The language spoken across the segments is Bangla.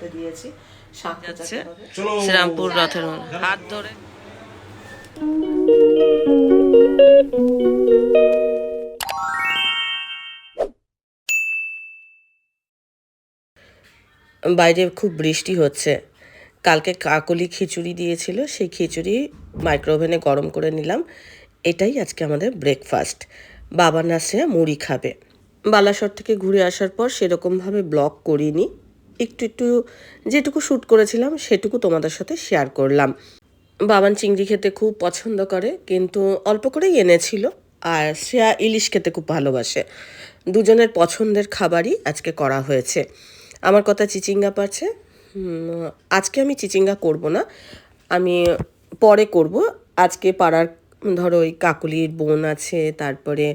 হাতে দিয়েছি, শাঁখ যাচ্ছে যাচ্ছে শ্রীরামপুর রথের হাত ধরে। বাইরে খুব বৃষ্টি হচ্ছে। কালকে কাকলি খিচুড়ি দিয়েছিল, সেই খিচুড়ি মাইক্রোওভেনে গরম করে নিলাম। এটাই আজকে আমাদের ব্রেকফাস্ট। বাবা নাসিয়া মুড়ি খাবে। বালাসর থেকে ঘুরে আসার পর সেরকমভাবে ব্লগ করিনি, একটু একটু যেটুকু শ্যুট করেছিলাম সেটুকু তোমাদের সাথে শেয়ার করলাম। বাবান চিংড়ি খেতে খুব পছন্দ করে, কিন্তু অল্প করেই এনেছিল। আর শ্রেয়া ইলিশ খেতে খুব ভালোবাসে। দুজনের পছন্দের খাবারই আজকে করা হয়েছে। আমার কথা চিচিঙ্গা পাচ্ছে। আজকে আমি চিচিঙ্গা করব না, আমি পরে করব। আজকে পাড়ার ধরো ওই কাকলির বোন আছে, তারপরে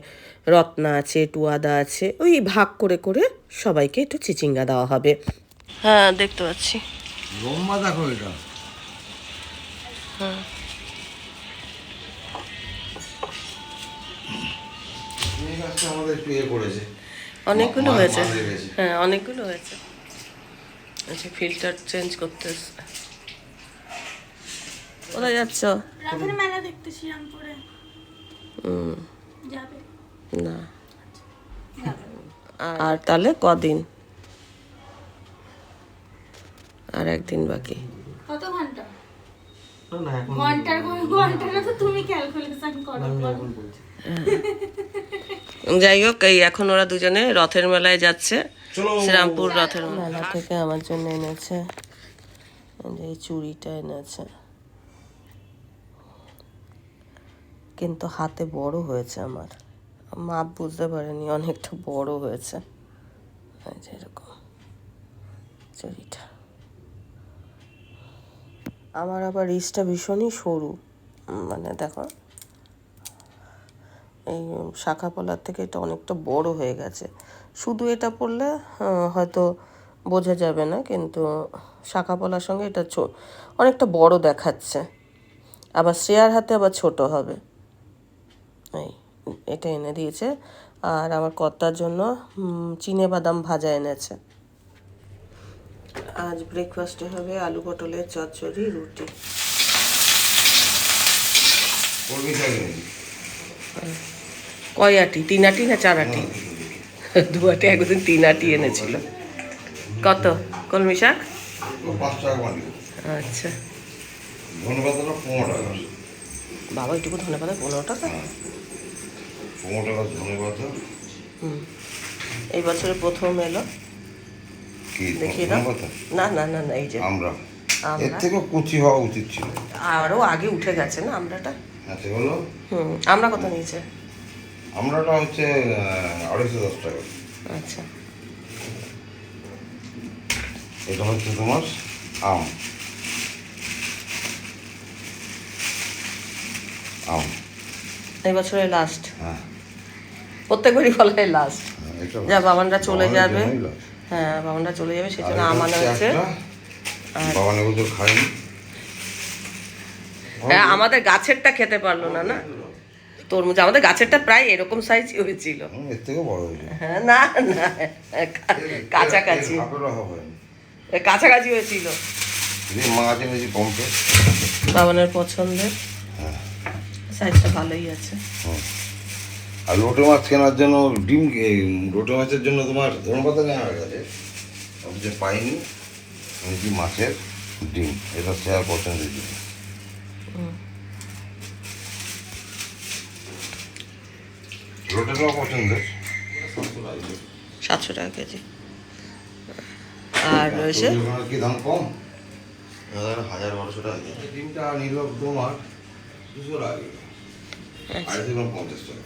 রত্না আছে, টুয়াদা আছে, ওই ভাগ করে করে সবাইকে একটু চিচিঙ্গা দেওয়া হবে। হ্যাঁ, দেখতে পাচ্ছি। লম্বা দেখো এটা। হ্যাঁ, আমাদের একটু ইয়ে করেছে, অনেকগুলো হয়েছে। হ্যাঁ, অনেকগুলো হয়েছে। আচ্ছা, ফিল্টার চেঞ্জ করতে এসছে। কোথায় যাচ্ছ? রাতের মেলা দেখতে শ্রীরামপুরে যাবে না, আর তাহলে কদিন? আর একদিন বাকি। কত ঘন্টা? ঘন্টাটা তো তুমি ক্যালকুলেশন করো। যাই হোক, এই এখন ওরা দুজনে রথের মেলায় যাচ্ছে। শ্রীরামপুর রথের মেলা থেকে আমার জন্য এনেছে এই চুড়িটা এনেছে, কিন্তু হাতে বড় হয়েছে আমার, মাপ বুঝতে পারেনি, অনেকটা বড় হয়েছে। এরকম চুড়িটা আমার, আবার রিসটা ভীষণই সরু, মানে দেখো এই শাখা পলার থেকে এটা অনেকটা বড় হয়ে গেছে। শুধু এটা পরলে হয়তো বোঝা যাবে না, কিন্তু শাখা পলার সঙ্গে এটা অনেকটা বড় দেখাচ্ছে। আবার শ্রেয়ার হাতে আবার ছোট হবে। এই এটা এনে দিয়েছে। আর আমার কর্তার জন্য চিনে বাদাম ভাজা এনেছে। আজ ব্রেকফাস্টে হবে আলু পটলের চচ্চড়ি, রুটি। কয় আটি? 3 আটি না 4 আটি? 2 আটি, একদিন 3 আটি এনেছিল। কত কলমি শাক? 5 টাকা বানি। আচ্ছা, ধনেপাতাটা 15 টাকা। বাবা এটুকু ধনে পাতা 15 টাকা? 15 টাকা ধনেপাতা। এই বছরে প্রথম এলো। কি দেখিয়ে দাও। ধনেপাতা? না না না না, এই যে আমরা এর থেকে কুচি হওয়া উচিত ছিল। আরও আগে উঠে গেছে না আমরাটা। আচ্ছা বলো। আমরা কত নিয়েছে? আমরাটা হচ্ছে 250 টাকা। আচ্ছা, এটা হচ্ছে তোমার আম। আম এই বছরে লাস্ট। হ্যাঁ, প্রত্যেকবারই বলা হয় লাস্ট। এটা যা বাবানরা চলে যাবে। জন্যই লাস্ট। হ্যাঁ, বাবানরা চলে যাবে, সেই জন্য আর এটা আমানো হচ্ছে। একটা, বাবা নেবুদের খাইনি। হ্যাঁ, আমাদের গাছেরটা খেতে পারলো না। না তরমুজ আমাদের গাছেরটা প্রায় এরকম সাইজই হয়েছিল। এর থেকে বড় হয়েছে। হ্যাঁ, না না, কাছাকাছি, কাছাকাছি হয়েছিল। মাছ এনেছি পম্পেট, বাবানের পছন্দের। সাইজটা ভালোই আছে। আর লোটে মাছ কেনার জন্য ডিম, লোটে মাছের জন্য তোমার ধনেপাতা নেওয়া হয়ে গেছে, যে পাইনি। এনেছি মাছের ডিম, এটা শেয়ার পছন্দের জিনিস। লোটেটাও পছন্দের। 700 টাকা কেজি। আর রয়েছে কি দাম কম? 1000-1200 টাকা। ডিমটা নিল তোমার 200 টাকা, 250 টাকা।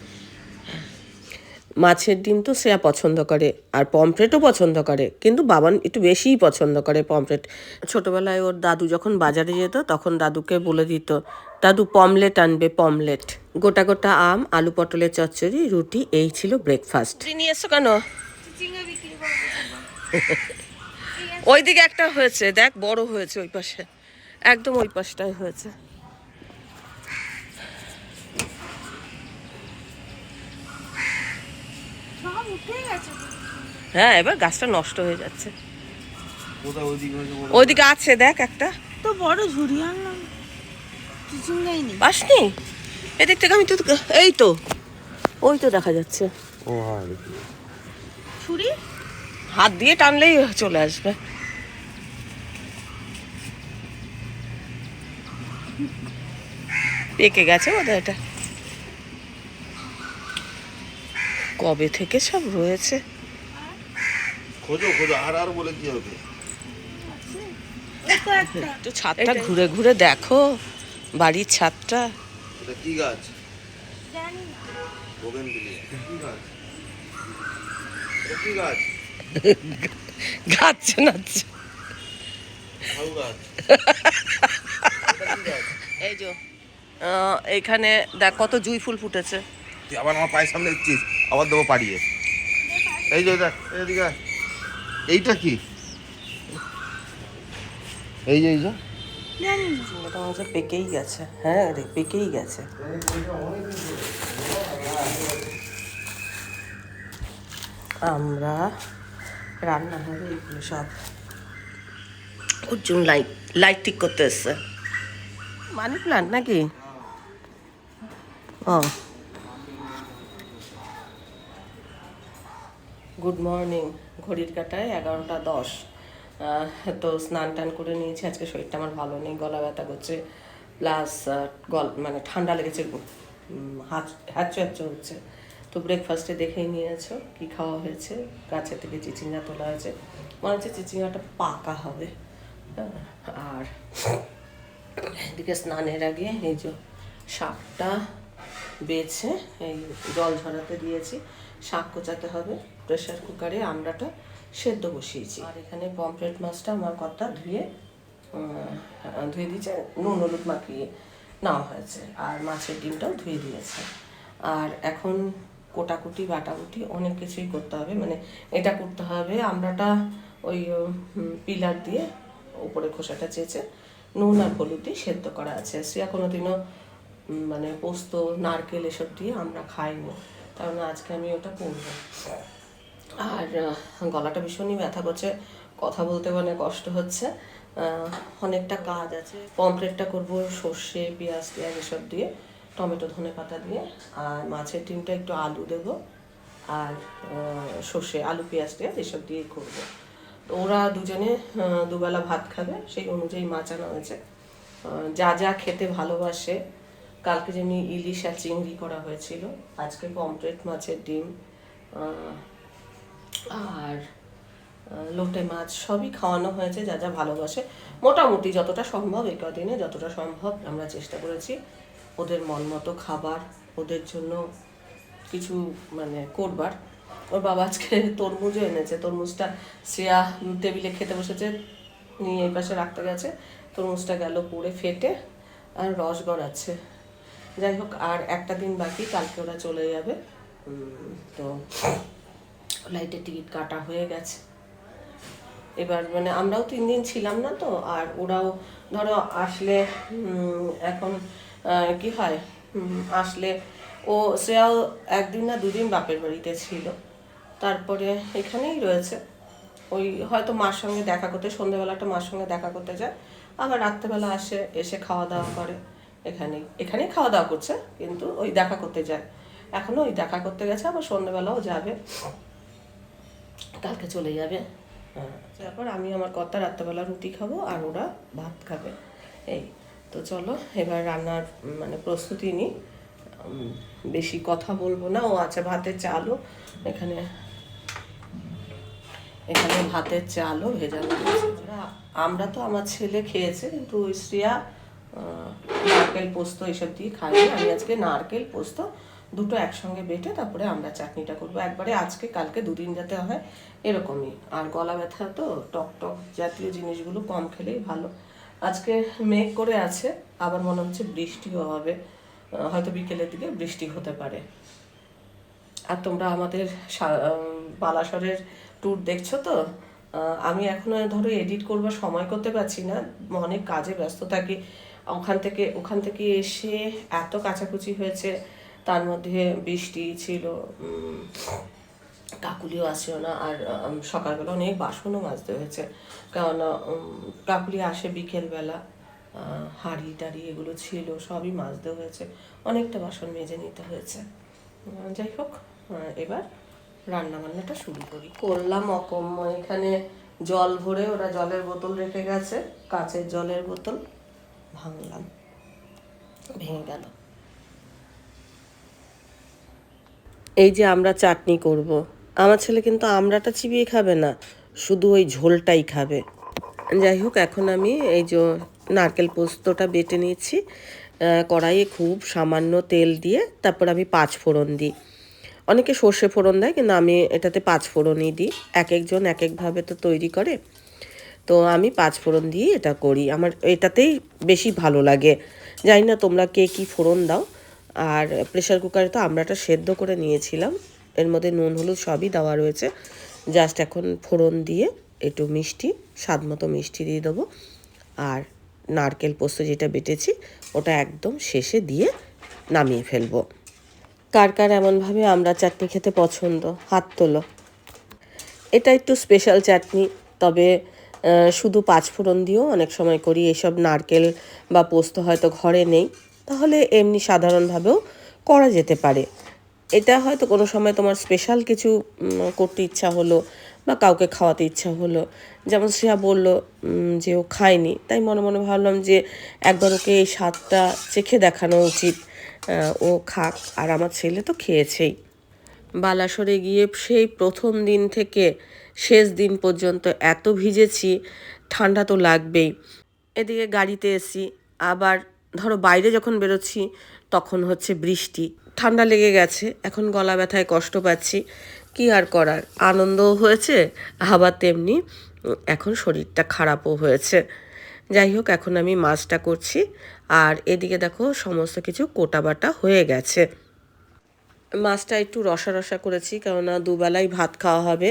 মাছের ডিম তো শ্রেয়া পছন্দ করে, আর পমফ্রেটও পছন্দ করে, কিন্তু বাবান একটু বেশিই পছন্দ করে পমফ্রেট। ছোটোবেলায় ওর দাদু যখন বাজারে যেত তখন দাদুকে বলে দিত, দাদু পমলেট আনবে, পমলেট। গোটা গোটা আম, আলু পটলের চচ্চড়ি, রুটি, এই ছিল ব্রেকফাস্ট। নিয়ে এসছো কেন? চিচিঙ্গা বিক্রি করবো। ওই দিকে একটা হয়েছে, দেখ বড় হয়েছে ওই পাশে, একদম ওই পাশটায় হয়েছে। সব উঠে গেছে। হ্যাঁ, এবার গাছটা নষ্ট হয়ে যাচ্ছে। কোথায় ওইদিকে হয়েছে বলে? ওইদিকে আছে দেখ একটা। তো বড় ঝুড়ি আনলাম, চিচিঙ্গাই নেই। পাসনি? এদিক থেকে আমি তো, এই তো ওই তো দেখা যাচ্ছে। ও হ্যাঁ দেখি। ছুরি হাত দিয়ে টানলেই চলে আসবে। পেকে গেছে বোধহয় এটা। কবে থেকে সব রয়েছে। খোঁজো খোঁজো, আর বলে কি হবে? এই তো একটা। একটু ছাদটা ঘুরে ঘুরে দেখো, বাড়ির ছাদটা। এটা কি গাছ? জানি না। বোগেনভিলিয়া। কি গাছ? এটা কি গাছ? গাছ নাচ্ছে। ঝাউ গাছ। এই যে এইখানে দেখ কত জুঁই ফুল ফুটেছে। তুই আবার আমার পায়ের সামনে দিচ্ছিস, আবার দেবো পাড়িয়ে। এই যে দেখ, এদিকে আয়। এইটা কি? এই যে জানি না। ওটা হচ্ছে পেকেই গেছে। হ্যাঁ রে, পেকেই গেছে। আমরা রান্না হবে এগুলো সব। অর্জুন লাইট লাইট ঠিক করতে এসছে। মানি প্লান্ট নাকি? ও গুড মর্নিং। ঘড়ির কাঁটায় 11:10। তো স্নান টান করে নিয়েছি। আজকে শরীরটা আমার ভালো নেই, গলা ব্যথা করছে, প্লাস মানে ঠান্ডা লেগেছে, হাঁচু হাঁচু হচ্ছে। তো ব্রেকফাস্টে দেখেই নিয়েছো কি খাওয়া হয়েছে। গাছে থেকে চিচিঙ্গা তোলা হয়েছে, মনে হচ্ছে চিচিঙ্গাটা পাকা হবে। আর এদিকে স্নানের আগে এই যে শাকটা বেছে এই জল ঝরাতে দিয়েছি, শাক কোচাতে হবে। প্রেশার কুকারে আমড়াটা সেদ্ধ বসিয়েছি। আর এখানে পমফ্রেট মাছটা আমার কর্তা ধুয়ে দিয়েছে, নুন হলুদ মাখিয়ে নেওয়া হয়েছে। আর মাছের ডিমটাও ধুয়ে দিয়েছে। আর এখন কোটাকুটি বাটাকুটি অনেক কিছুই করতে হবে, মানে এটা করতে হবে। আমড়াটা ওই পিলার দিয়ে উপরে খোসাটা চেঁচে নুন আর হলুদ দিয়ে সেদ্ধ করা আছে। শ্রেয়া কোনোদিনও মানে পোস্ত নারকেল এসব দিয়ে আমরা খাইনি, কারণ আজকে আমি ওটা করবো। আর গলাটা ভীষণই ব্যথা করছে, কথা বলতে মানে কষ্ট হচ্ছে। অনেকটা কাজ আছে। পমফ্রেটটা করবো সর্ষে পেঁয়াজ এসব দিয়ে, টমেটো ধনে পাতা দিয়ে। আর মাছের ডিমটা একটু আলু দেবো, আর সর্ষে আলু পেঁয়াজ এসব দিয়ে করবো। তো ওরা দুজনে দুবেলা ভাত খাবে, সেই অনুযায়ী মাছ আনা হয়েছে। যা যা খেতে ভালোবাসে, কালকে যেমনি ইলিশ আর চিংড়ি করা হয়েছিল, আজকে পমফ্রেট মাছের ডিম আর লোটে মাছ সবই খাওয়ানো হয়েছে যা যা ভালোবাসে। মোটামুটি যতটা সম্ভব এই কদিনে যতটা সম্ভব আমরা চেষ্টা করেছি ওদের মন মতো খাবার, ওদের জন্য কিছু মানে করবার। ওর বাবা আজকে তরমুজও এনেছে, তরমুজটা শ্রেয়া টেবিলে খেতে বসেছে, নিয়ে এই পাশে রাখতে গেছে, তরমুজটা গেল পড়ে ফেটে, আর রস গড়াচ্ছে। যাই হোক, আর একটা দিন বাকি, কালকে ওরা চলে যাবে। তো ফ্লাইটের টিকিট কাটা হয়ে গেছে। এবার মানে আমরাও 3 দিন ছিলাম না তো, আর ওরাও ধরো আসলে এখন কি হয়, আসলে ও শ্রেয়াও 1 দিন না 2 দিন বাপের বাড়িতে ছিল, তারপরে এখানেই রয়েছে। ওই হয়তো মার সঙ্গে দেখা করতে, সন্ধ্যেবেলাটা মার সঙ্গে দেখা করতে যায়, আবার রাত্রেবেলা আসে, এসে খাওয়া দাওয়া করে। এখানেই খাওয়া দাওয়া করছে, কিন্তু ওই দেখা করতে যায়। এখনও ওই দেখা করতে গেছে, আবার সন্ধ্যেবেলাও যাবে, কালকে চলে যাবে। তারপর আমি আমার কর্তা রাত্রেবেলা রুটি খাবো, আর ওরা ভাত খাবে। এই তো চলো এবার রান্নার মানে প্রস্তুতি নিই। বেশি কথা বলবো না। ও আচ্ছা, ভাতের চালও এখানে ভাতের চালও ভেজানো হয়েছে। আমরা তো আমার ছেলে খেয়েছে, কিন্তু ওই শ্রেয়া নারকেল পোস্ত এসব দিয়ে খাইনি। আমি আজকে নারকেল পোস্ত দুটো একসঙ্গে বেটে তারপরে আমরা চাটনিটা করবো একবারে, আজকে কালকে 2 দিন যাতে হয় এরকমই। আর গলা ব্যথা তো টক টক জাতীয় জিনিসগুলো কম খেলেই ভালো। আজকে মেঘ করে আছে, আবার মনে হচ্ছে বৃষ্টিও হবে, হয়তো বিকেলের দিকে বৃষ্টি হতে পারে। আর তোমরা আমাদের বালাসরের ট্যুর দেখছো তো। আমি এখনো ধরো এডিট করবার সময় করতে পারছি না, অনেক কাজে ব্যস্ত থাকি। ওখান থেকে এসে এত কাচাকুচি হয়েছে, তার মধ্যে বৃষ্টি ছিল, কাকুলিও আসেও না। আর সকালবেলা অনেক বাসনও মাজতে হয়েছে, কেননা কাকুলি আসে বিকেলবেলা। হাঁড়ি টাড়ি এগুলো ছিল, সবই মাজতে হয়েছে, অনেকটা বাসন মেজে নিতে হয়েছে। যাই হোক, এবার রান্না বান্নাটা শুরু করি। করলাম অকম্য, এখানে জল ভরে, ওরা জলের বোতল রেখে গেছে, কাচের জলের বোতল, ভাঙলাম, ভেঙে গেল। এই যে আমরা চাটনি করব, আমার ছেলে কিন্তু আমড়াটা চিবিয়ে খাবে না, শুধু ওই ঝোলটাই খাবে। যাই হোক, এখন আমি এই যে নারকেল পোস্তটা বেটে নিয়েছি, কড়াইয়ে খুব সামান্য তেল দিয়ে তারপর আমি 5 ফোড়ন দিই। অনেকে সর্ষে ফোড়ন দেয়, কিন্তু আমি এটাতে 5 ফোড়নই দিই। এক একজন এক একভাবে তো তৈরি করে, তো আমি 5 ফোড়ন দিয়ে এটা করি, আমার এটাতেই বেশি ভালো লাগে। জানি না তোমরা কে কী ফোড়ন দাও। আর প্রেশার কুকারে তো আমড়াটা সেদ্ধ করে নিয়েছিলাম, এর মধ্যে নুন হলুদ সবই দেওয়া রয়েছে। জাস্ট এখন ফোড়ন দিয়ে একটু মিষ্টি, স্বাদ মতো মিষ্টি দিয়ে দেবো, আর নারকেল পোস্ত যেটা বেটেছি ওটা একদম শেষে দিয়ে নামিয়ে ফেলবো। কার কার এমনভাবে আমড়া চাটনি খেতে পছন্দ, হাত তোলো। এটা একটু স্পেশাল চাটনি, তবে শুধু 5 ফোড়ন দিয়েও অনেক সময় করি। এসব নারকেল বা পোস্ত হয়তো ঘরে নেই, তাহলে এমনি সাধারণভাবেও করা যেতে পারে। এটা হয়তো কোনো সময় তোমার স্পেশাল কিছু করতে ইচ্ছা হলো বা কাউকে খাওয়াতে ইচ্ছা হলো, যেমন শ্রেয়া বললো যে ও খায়নি, তাই মনে মনে ভাবলাম যে একবার ওকে এই স্বাদটা চেখে দেখানো উচিত, ও খাক। আর আমার ছেলে তো খেয়েছেই। বালাসরে গিয়ে সেই প্রথম দিন থেকে শেষ দিন পর্যন্ত এত ভিজেছি, ঠান্ডা তো লাগবেই। এদিকে গাড়িতে এসি, আবার ধরো বাইরে যখন বেরোচ্ছি তখন হচ্ছে বৃষ্টি, ঠান্ডা লেগে গেছে, এখন গলা ব্যথায় কষ্ট পাচ্ছি। কি আর করার, আনন্দও হয়েছে, আবার তেমনি এখন শরীরটা খারাপও হয়েছে। যাই হোক, এখন আমি মাছটা করছি, আর এদিকে দেখো সমস্ত কিছু কোটা বাটা হয়ে গেছে। মাছটা একটু রসা রসা করেছি, কেননা দুবেলাই ভাত খাওয়া হবে,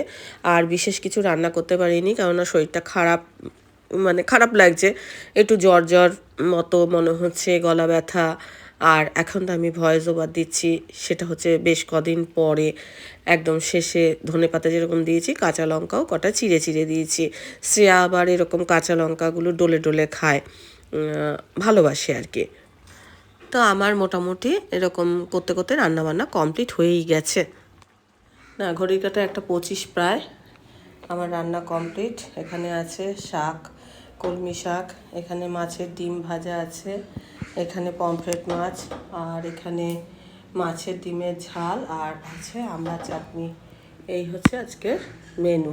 আর বিশেষ কিছু রান্না করতে পারিনি, কেননা শরীরটা খারাপ, মানে খারাপ লাগছে, একটু জ্বর জ্বর মতো মনে হচ্ছে, গলা ব্যথা। আর এখন তো আমি ভয়েস ওভার দিচ্ছি, সেটা হচ্ছে বেশ কদিন পরে। একদম শেষে ধনেপাতা যেরকম দিয়েছি, কাঁচা লঙ্কাও কটা চিড়ে চিড়ে দিয়েছি। শ্রেয়া আবার এরকম কাঁচা লঙ্কাগুলো ডলে ডলে খায়, ভালোবাসে আর কি। তো আমার মোটামুটি এরকম করতে করতে রান্নাবান্না কমপ্লিট হয়েই গেছে। না, ঘড়ির কাঁটা 1:25 প্রায়, আমার রান্না কমপ্লিট। এখানে আছে শাক, কলমি শাক, এখানে মাছের ডিম ভাজা আছে, এখানে পমফ্রেট মাছ, আর এখানে মাছের ডিমের ঝাল, আর আছে আমড়া চাটনি। এই হচ্ছে আজকের মেনু।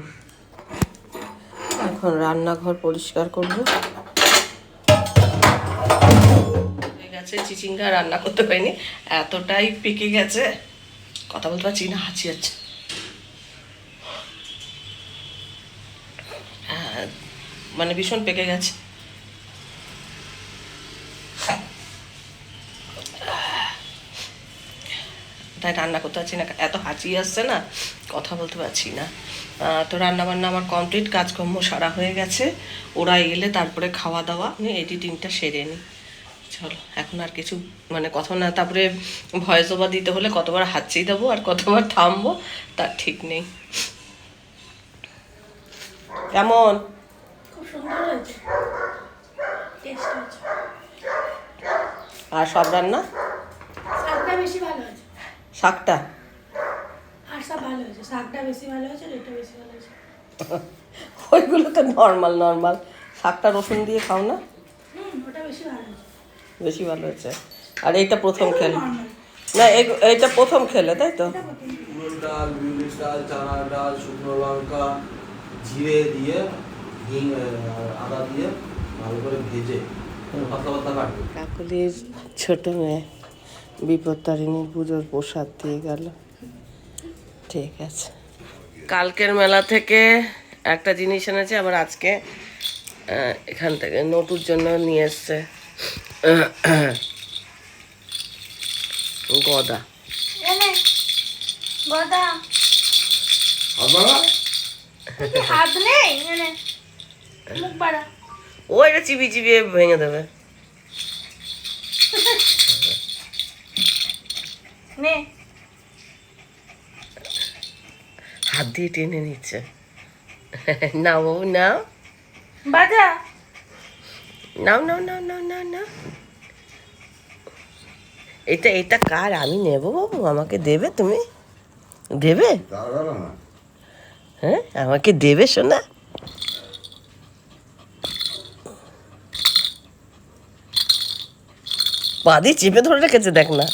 এখন রান্নাঘর পরিষ্কার করবো। গেছে চিচিঙ্গা, রান্না করতে পারিনি, এতটাই পেকে গেছে, কথা বলতে পারছি না, হাঁচি আছে। মানে ভীষণ পেকে গেছে। তাই রান্না করতে পারছি না, এত হাঁচি আসছে না, কথা বলতে পারছি না। তো রান্নাবান্না আমার কমপ্লিট, কাজকর্ম সারা হয়ে গেছে। ওরা এলে তারপরে খাওয়া দাওয়া, এডিটিংটা সেরে নিই। চলো, এখন আর কিছু মানে কথা না, তারপরে ভয়েস ওভার দিতে হলে কতবার হাঁচিয়ে দেবো আর কতবার থামবো তার ঠিক নেই। কেমন? খুব সুন্দর হয়েছে, টেস্ট হয়েছে। আর সব রান্না? শাকটা বেশি ভালো হয়েছে, শাকটা আর সব ভালো হয়েছে, শাকটা বেশি ভালো হয়েছে, এটা বেশি ভালো হয়েছে। ওইগুলো তো নর্মাল নর্মাল, শাকটা রসুন দিয়ে খাও না? ওটা বেশি ভালো হয়েছে। বেশি ভালো হয়েছে। আর এইটা প্রথম খেলে নর্মাল, না, এইটা প্রথম খেলে, তাই তো? উড়ন ডাল, বিউলির ডাল, চানার ডাল, শুকনো লঙ্কা, জিরে দিয়ে, হিং আর আদা দিয়ে ভালো করে ভেজে পাতলা পাতলা কাটবে। কাকলির ছোট মেয়ে বিপত্তারিণীর পুজোর প্রসাদ দিয়ে গেল। ঠিক আছে, কালকের মেলা থেকে একটা জিনিস এনেছে, আবার আজকে এখান থেকে নটুর জন্য নিয়ে এসছে গদা। গদা আবার হাত নেই, মুখ বাড়া। ও এটা চিবিয়ে চিবিয়ে ভেঙে দেবে। নে হাত দিয়ে টেনে নিচ্ছে। নাও বাবু নাও, বাজা নাও নাও নাও নাও নাও নাও। এটা এটা কার? আমি নেব বাবু, আমাকে দেবে তুমি? দেবে? তার না হ্যাঁ আমাকে দেবে সোনা? পা দিয়ে চেপে ধরে রেখেছে দেখ না।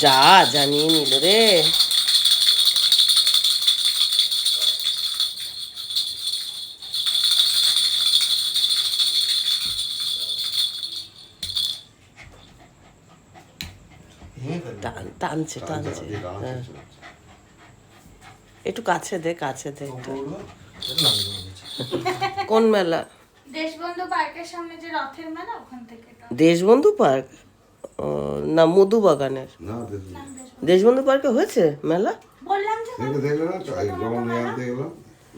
যা জানিয়ে নিল রে। টানছে টানছে। হ্যাঁ একটু কাছে দে, কাছে দে একটু। কোন মেলা? দেশবন্ধু পার্কের সামনে যে রথের মেলা, ওখান থেকে এটা। দেশবন্ধু পার্ক? ও, না মধু বাগানের। না দেখি নাম দেশবন্ধু। দেশবন্ধু পার্কে হয়েছে মেলা? বললাম যে দেখলে না যখন নিয়ে আনতে গেলাম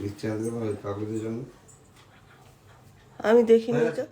ইচ্ছে আনতে গেলাম ওই কাগজের জন্য আমি দেখিনি তো।